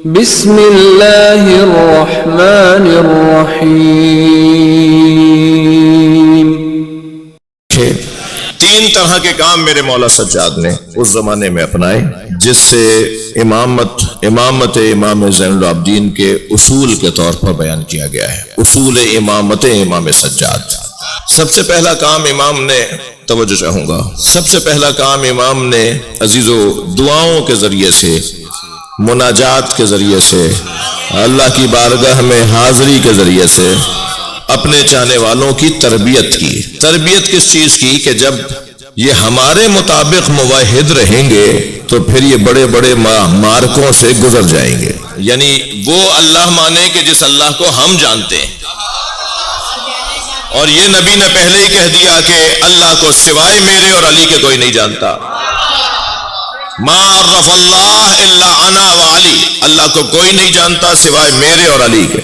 بسم اللہ الرحمن الرحیم۔ تین طرح کے کام میرے مولا سجاد نے اس زمانے میں اپنائے جس سے امامت امام زین العابدین کے اصول کے طور پر بیان کیا گیا ہے۔ اصول امامت امام سجاد۔ سب سے پہلا کام امام نے، توجہ چاہوں گا، سب سے پہلا کام امام نے عزیزو دعاؤں کے ذریعے سے، مناجات کے ذریعے سے، اللہ کی بارگاہ میں حاضری کے ذریعے سے اپنے چاہنے والوں کی تربیت کی۔ تربیت کس چیز کی؟ کہ جب یہ ہمارے مطابق موحد رہیں گے تو پھر یہ بڑے بڑے مارکوں سے گزر جائیں گے، یعنی وہ اللہ مانے کہ جس اللہ کو ہم جانتے ہیں، اور یہ نبی نے پہلے ہی کہہ دیا کہ اللہ کو سوائے میرے اور علی کے کوئی نہیں جانتا۔ ما عرف اللہ الا انا و علی، اللہ کو کوئی نہیں جانتا سوائے میرے اور علی کے۔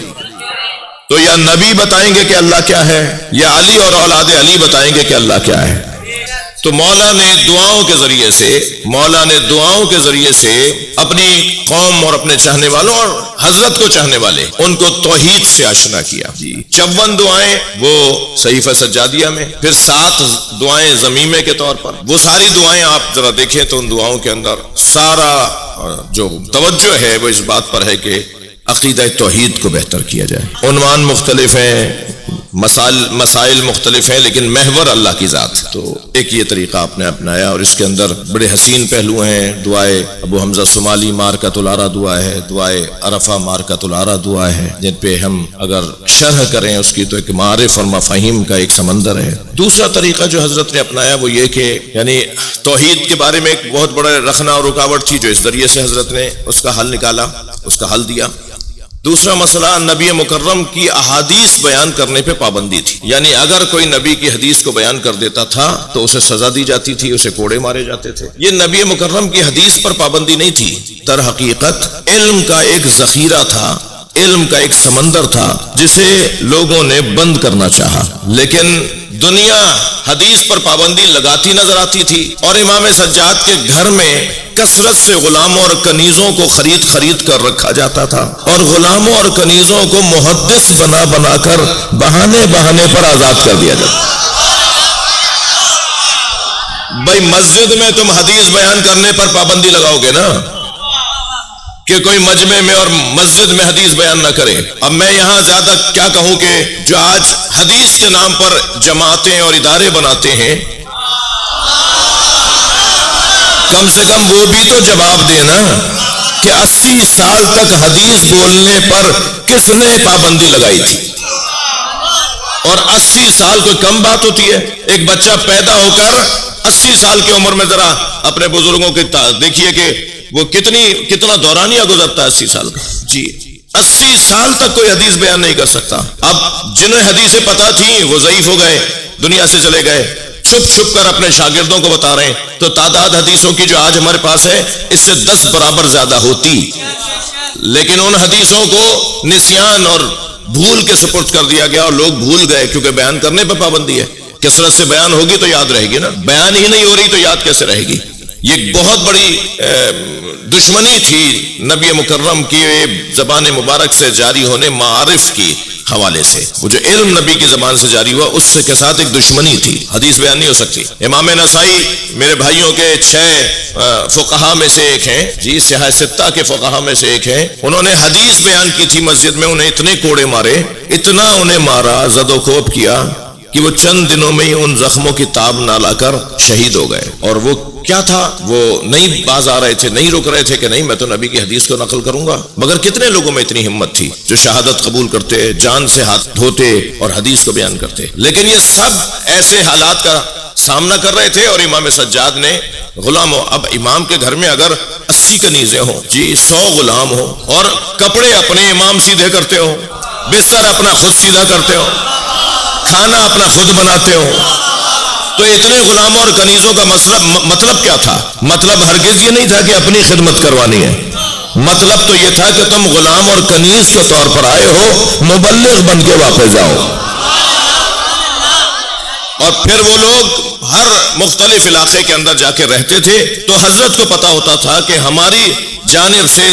تو یا نبی بتائیں گے کہ اللہ کیا ہے، یا علی اور اولاد علی بتائیں گے کہ اللہ کیا ہے۔ تو مولا نے دعاؤں کے ذریعے سے اپنی قوم اور اپنے چاہنے والوں اور حضرت کو چاہنے والے ان کو توحید سے آشنا کیا۔ 54 دعائیں وہ صحیفہ سجادیہ میں، پھر 7 دعائیں ضمیمے کے طور پر۔ وہ ساری دعائیں آپ ذرا دیکھیں تو ان دعاؤں کے اندر سارا جو توجہ ہے وہ اس بات پر ہے کہ عقیدہ توحید کو بہتر کیا جائے۔ عنوان مختلف ہیں، مسائل مختلف ہیں، لیکن محور اللہ کی ذات۔ تو ایک یہ طریقہ آپ نے اپنایا اور اس کے اندر بڑے حسین پہلو ہیں۔ دعائے ابو حمزہ صومالی مارکۃ العرا دعا ہے، دعائے عرفہ مارکۃ العرا دعا ہے، جن پہ ہم اگر شرح کریں اس کی تو ایک معارف اور مفاہیم کا ایک سمندر ہے۔ دوسرا طریقہ جو حضرت نے اپنایا وہ یہ کہ یعنی توحید کے بارے میں ایک بہت بڑا رخنہ اور رکاوٹ تھی، جو اس ذریعے سے حضرت نے اس کا حل نکالا، اس کا حل دیا۔ دوسرا مسئلہ نبی مکرم کی احادیث بیان کرنے پہ پابندی تھی، یعنی اگر کوئی نبی کی حدیث کو بیان کر دیتا تھا تو اسے سزا دی جاتی تھی، اسے کوڑے مارے جاتے تھے۔ یہ نبی مکرم کی حدیث پر پابندی نہیں تھی، در حقیقت علم کا ایک ذخیرہ تھا، علم کا ایک سمندر تھا جسے لوگوں نے بند کرنا چاہا، لیکن دنیا حدیث پر پابندی لگاتی نظر آتی تھی، اور امام سجاد کے گھر میں کثرت سے غلاموں اور کنیزوں کو خرید کر رکھا جاتا تھا، اور غلاموں اور کنیزوں کو محدث بنا کر بہانے پر آزاد کر دیا جاتا۔ بھائی مسجد میں تم حدیث بیان کرنے پر پابندی لگاؤ گے نا کہ کوئی مجمع میں اور مسجد میں حدیث بیان نہ کرے۔ اب میں یہاں زیادہ کیا کہوں کہ جو آج حدیث کے نام پر جماعتیں اور ادارے بناتے ہیں، کم سے کم وہ بھی تو جواب دینا کہ 80 سال تک حدیث بولنے پر کس نے پابندی لگائی تھی؟ اور 80 سال کوئی کم بات ہوتی ہے؟ ایک بچہ پیدا ہو کر 80 سال کی عمر میں ذرا اپنے بزرگوں کی دیکھیے کہ وہ کتنا دورانیہ گزرتا ہے 80 سال کا۔ جی 80 سال تک کوئی حدیث بیان نہیں کر سکتا۔ اب جنہیں حدیثیں پتہ تھیں وہ ضعیف ہو گئے، دنیا سے چلے گئے، چھپ کر اپنے شاگردوں کو بتا رہے ہیں، تو تعداد حدیثوں کی جو آج ہمارے پاس ہے اس سے 10 برابر زیادہ ہوتی، لیکن ان حدیثوں کو نسیان اور بھول کے سپرد کر دیا گیا، اور لوگ بھول گئے کیونکہ بیان کرنے پہ پابندی ہے۔ کثرت سے بیان ہوگی تو یاد رہے گی نا، بیان ہی نہیں ہو رہی تو یاد کیسے رہے گی؟ یہ بہت بڑی دشمنی تھی نبی مکرم کی زبان مبارک سے جاری ہونے معارف کی حوالے سے۔ وہ جو علم نبی کی زبان سے جاری ہوا اس کے ساتھ ایک دشمنی تھی، حدیث بیان نہیں ہو سکتی۔ امام نسائی میرے بھائیوں کے 6 فقہا میں سے ایک ہیں، جی سیاہ ستہ کے فقہا میں سے ایک ہیں، انہوں نے حدیث بیان کی تھی مسجد میں، انہیں اتنے کوڑے مارے، اتنا انہیں مارا، زد و کوب کیا کہ وہ چند دنوں میں ہی ان زخموں کی تاب نہ لا کر شہید ہو گئے۔ اور وہ کیا تھا؟ وہ نہیں باز آ رہے تھے، نہیں رک رہے تھے کہ نہیں میں تو نبی کی حدیث کو نقل کروں گا۔ مگر کتنے لوگوں میں اتنی ہمت تھی جو شہادت قبول کرتے، جان سے ہاتھ دھوتے اور حدیث کو بیان کرتے؟ لیکن یہ سب ایسے حالات کا سامنا کر رہے تھے، اور امام سجاد نے غلاموں، اب امام کے گھر میں اگر 80 کنیزیں ہوں، جی 100 غلام ہوں، اور کپڑے اپنے امام سیدھے کرتے ہوں، بستر اپنا خود سیدھا کرتے ہوں، کھانا اپنا خود بناتے ہوں، تو اتنے غلاموں اور کنیزوں کا مطلب کیا تھا؟ مطلب ہرگز یہ نہیں تھا کہ اپنی خدمت کروانی ہے، مطلب تو یہ تھا کہ تم غلام اور کنیز کے طور پر آئے ہو، مبلغ بن کے واپس جاؤ۔ اور پھر وہ لوگ ہر مختلف علاقے کے اندر جا کے رہتے تھے، تو حضرت کو پتا ہوتا تھا کہ ہماری جانب سے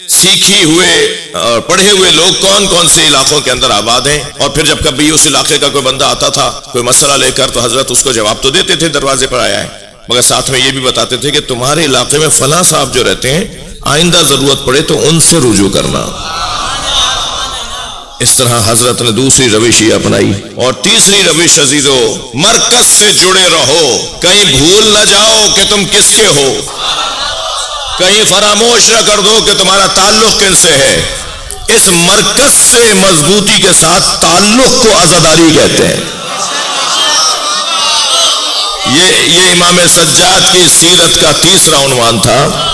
سیکھی ہوئے اور پڑھے ہوئے لوگ کون کون سے علاقوں کے اندر آباد ہیں، اور پھر جب کبھی اس علاقے کا کوئی بندہ آتا تھا کوئی مسئلہ لے کر تو حضرت اس کو جواب تو دیتے تھے دروازے پر آیا ہے، مگر ساتھ میں یہ بھی بتاتے تھے کہ تمہارے علاقے میں فلاں صاحب جو رہتے ہیں آئندہ ضرورت پڑے تو ان سے رجوع کرنا۔ اس طرح حضرت نے دوسری روش یہ اپنائی۔ اور تیسری روش عزیزو، مرکز سے جڑے رہو، کہیں بھول نہ جاؤ کہ تم کس کے ہو، کہیں فراموش نہ کر دو کہ تمہارا تعلق کن سے ہے۔ اس مرکز سے مضبوطی کے ساتھ تعلق کو عزاداری کہتے ہیں۔ یہ امام سجاد کی سیرت کا تیسرا عنوان تھا۔